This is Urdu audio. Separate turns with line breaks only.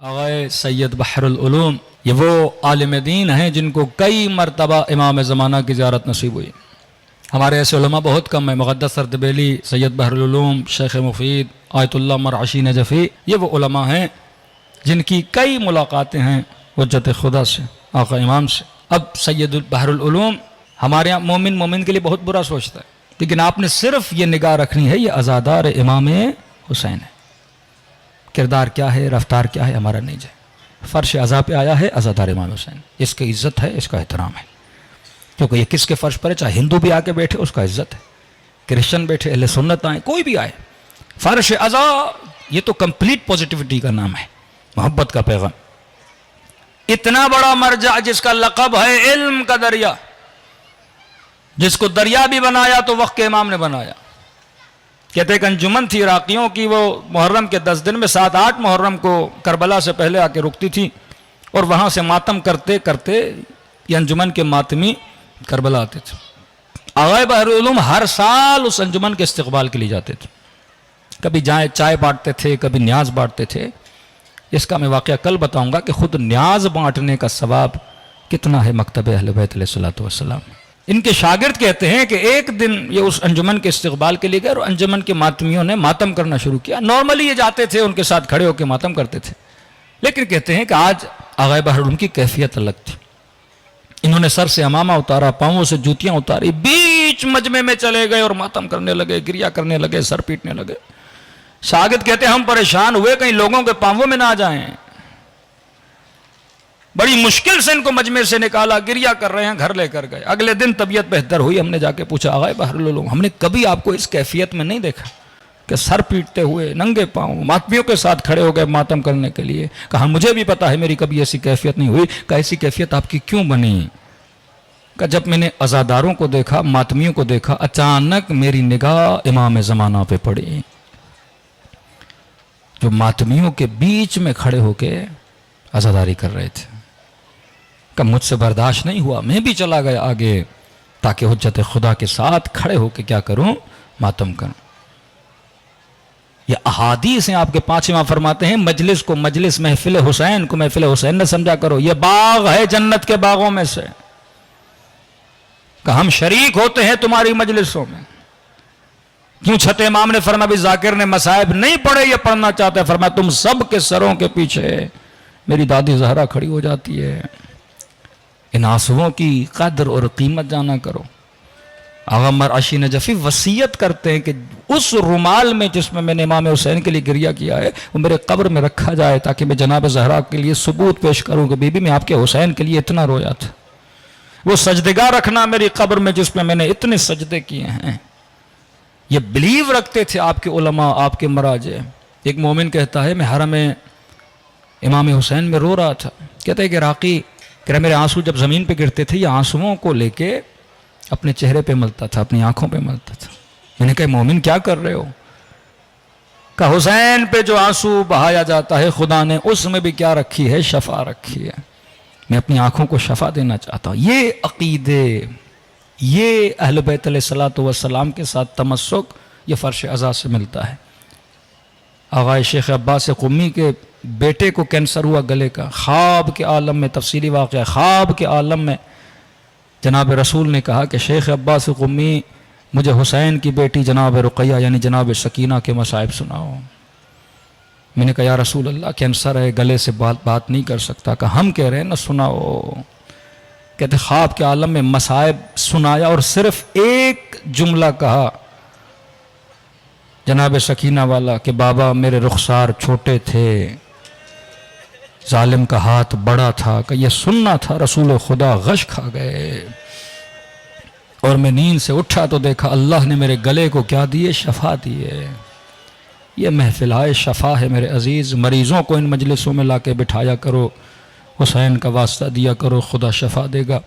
آغائے سید بحر العلوم یہ وہ عالم دین ہیں جن کو کئی مرتبہ امام زمانہ کی زیارت نصیب ہوئی۔ ہمارے ایسے علماء بہت کم ہیں۔ مقدس اردبیلی، سید بحر العلوم، شیخ مفید، آیت اللہ مرعشی نجفی، یہ وہ علماء ہیں جن کی کئی ملاقاتیں ہیں حجت خدا سے، آقا امام سے۔ اب سید بحر العلوم ہمارے یہاں مومن کے لیے بہت برا سوچتا ہے، لیکن آپ نے صرف یہ نگاہ رکھنی ہے، یہ عزادار امام حسین ہے۔ کردار کیا ہے، رفتار کیا ہے، ہمارا نہیں جائے۔ فرش عزا پہ آیا ہے عزادار امام حسین، اس کی عزت ہے، اس کا احترام ہے، کیونکہ یہ کس کے فرش پر ہے، چاہے ہندو بھی آ کے بیٹھے اس کا عزت ہے، کرسچن بیٹھے، اہل سنت آئے، کوئی بھی آئے، فرش عزا یہ تو کمپلیٹ پوزیٹیوٹی کا نام ہے، محبت کا پیغام۔ اتنا بڑا مرجع جس کا لقب ہے علم کا دریا، جس کو دریا بھی بنایا تو وقت کے امام نے بنایا۔ کہتے ایک انجمن تھی عراقیوں کی، وہ محرم کے 10 دن میں 7-8 محرم کو کربلا سے پہلے آ کے رکتی تھی، اور وہاں سے ماتم کرتے کرتے یہ انجمن کے ماتمی کربلا آتے تھے۔ آغائے بحر العلوم ہر سال اس انجمن کے استقبال کے لیے جاتے تھے، کبھی جائیں چائے بانٹتے تھے، کبھی نیاز بانٹتے تھے۔ اس کا میں واقعہ کل بتاؤں گا کہ خود نیاز بانٹنے کا ثواب کتنا ہے مکتب اہل بیت علیہ الصلوۃ والسلام۔ ان کے شاگرد کہتے ہیں کہ ایک دن یہ اس انجمن کے استقبال کے لیے گئے، اور انجمن کے ماتمیوں نے ماتم کرنا شروع کیا۔ نارملی یہ جاتے تھے، ان کے ساتھ کھڑے ہو کے ماتم کرتے تھے، لیکن کہتے ہیں کہ آج آغائے بحر العلوم کی کیفیت الگ تھی۔ انہوں نے سر سے عمامہ اتارا، پاؤں سے جوتیاں اتاری، بیچ مجمع میں چلے گئے اور ماتم کرنے لگے، گریہ کرنے لگے، سر پیٹنے لگے۔ شاگرد کہتے ہیں ہم پریشان ہوئے کہیں لوگوں کے پاؤں میں نہ آ جائیں۔ بڑی مشکل سے ان کو مجمع سے نکالا، گریہ کر رہے ہیں، گھر لے کر گئے۔ اگلے دن طبیعت بہتر ہوئی، ہم نے جا کے پوچھا آغائے بحر العلوم ہم نے کبھی آپ کو اس کیفیت میں نہیں دیکھا کہ سر پیٹتے ہوئے ننگے پاؤں ماتمیوں کے ساتھ کھڑے ہو گئے ماتم کرنے کے لیے۔ کہا مجھے بھی پتا ہے میری کبھی ایسی کیفیت نہیں ہوئی۔ کہ ایسی کیفیت آپ کی کیوں بنی؟ کہ جب میں نے عزاداروں کو دیکھا، ماتمیوں کو دیکھا، اچانک میری نگاہ امام زمانہ پہ پڑی، جو ماتمیوں کے بیچ میں کھڑے ہو کے عزاداری کر رہے تھے۔ کہ مجھ سے برداشت نہیں ہوا، میں بھی چلا گیا آگے، تاکہ حجت خدا کے ساتھ کھڑے ہو کے کیا کروں، ماتم کروں۔ یہ احادیث ہیں، آپ کے 5 امام فرماتے ہیں مجلس کو مجلس، محفل حسین کو محفل حسین نہ سمجھا کرو، یہ باغ ہے جنت کے باغوں میں سے، کہ ہم شریک ہوتے ہیں تمہاری مجلسوں میں۔ کیوں چھٹے امام نے فرمایا بھی ذاکر نے مصائب نہیں پڑھے، یہ پڑھنا چاہتے ہیں، فرمایا تم سب کے سروں کے پیچھے میری دادی زہرا کھڑی ہو جاتی ہے۔ ان آنسوؤں کی قدر اور قیمت جانا کرو۔ آغا مرعشی نجفی وصیت کرتے ہیں کہ اس رومال میں جس میں میں نے امام حسین کے لیے گریہ کیا ہے وہ میرے قبر میں رکھا جائے، تاکہ میں جناب زہرا کے لیے ثبوت پیش کروں کہ بی بی میں آپ کے حسین کے لیے اتنا رویا تھا۔ وہ سجدگاہ رکھنا میری قبر میں جس میں نے اتنے سجدے کیے ہیں۔ یہ بلیو رکھتے تھے آپ کے علماء، آپ کے مراجع۔ ایک مومن کہتا ہے میں حرم امام حسین میں رو رہا تھا، کہتا ہے کہ راقی کہ میرے آنسو جب زمین پہ گرتے تھے، یہ آنسوؤں کو لے کے اپنے چہرے پہ ملتا تھا، اپنی آنکھوں پہ ملتا تھا۔ میں نے کہا مومن کیا کر رہے ہو؟ کہ حسین پہ جو آنسو بہایا جاتا ہے خدا نے اس میں بھی کیا رکھی ہے، شفا رکھی ہے۔ میں اپنی آنکھوں کو شفا دینا چاہتا ہوں۔ یہ عقیدے، یہ اہل بیت علیہ الصلوۃ والسلام کے ساتھ تمسک، یہ فرش عزا سے ملتا ہے۔ آغائے شیخ عباس قمی کے بیٹے کو کینسر ہوا گلے کا، خواب کے عالم میں، تفصیلی واقعہ، خواب کے عالم میں جناب رسول نے کہا کہ شیخ عباس قمی مجھے حسین کی بیٹی جناب رقیہ یعنی جناب سکینہ کے مصائب سناؤ۔ میں نے کہا یا رسول اللہ کینسر ہے، گلے سے بات نہیں کر سکتا۔ کہ ہم کہہ رہے ہیں نا سناؤ۔ کہتے خواب کے عالم میں مصائب سنایا، اور صرف ایک جملہ کہا جناب سکینہ والا کہ بابا میرے رخسار چھوٹے تھے، ظالم کا ہاتھ بڑا تھا۔ کہ یہ سننا تھا، رسول خدا غش کھا گئے، اور میں نیند سے اٹھا تو دیکھا اللہ نے میرے گلے کو کیا دیے، شفا دیے۔ یہ محفلائے شفا ہے میرے عزیز، مریضوں کو ان مجلسوں میں لا کے بٹھایا کرو، حسین کا واسطہ دیا کرو، خدا شفا دے گا۔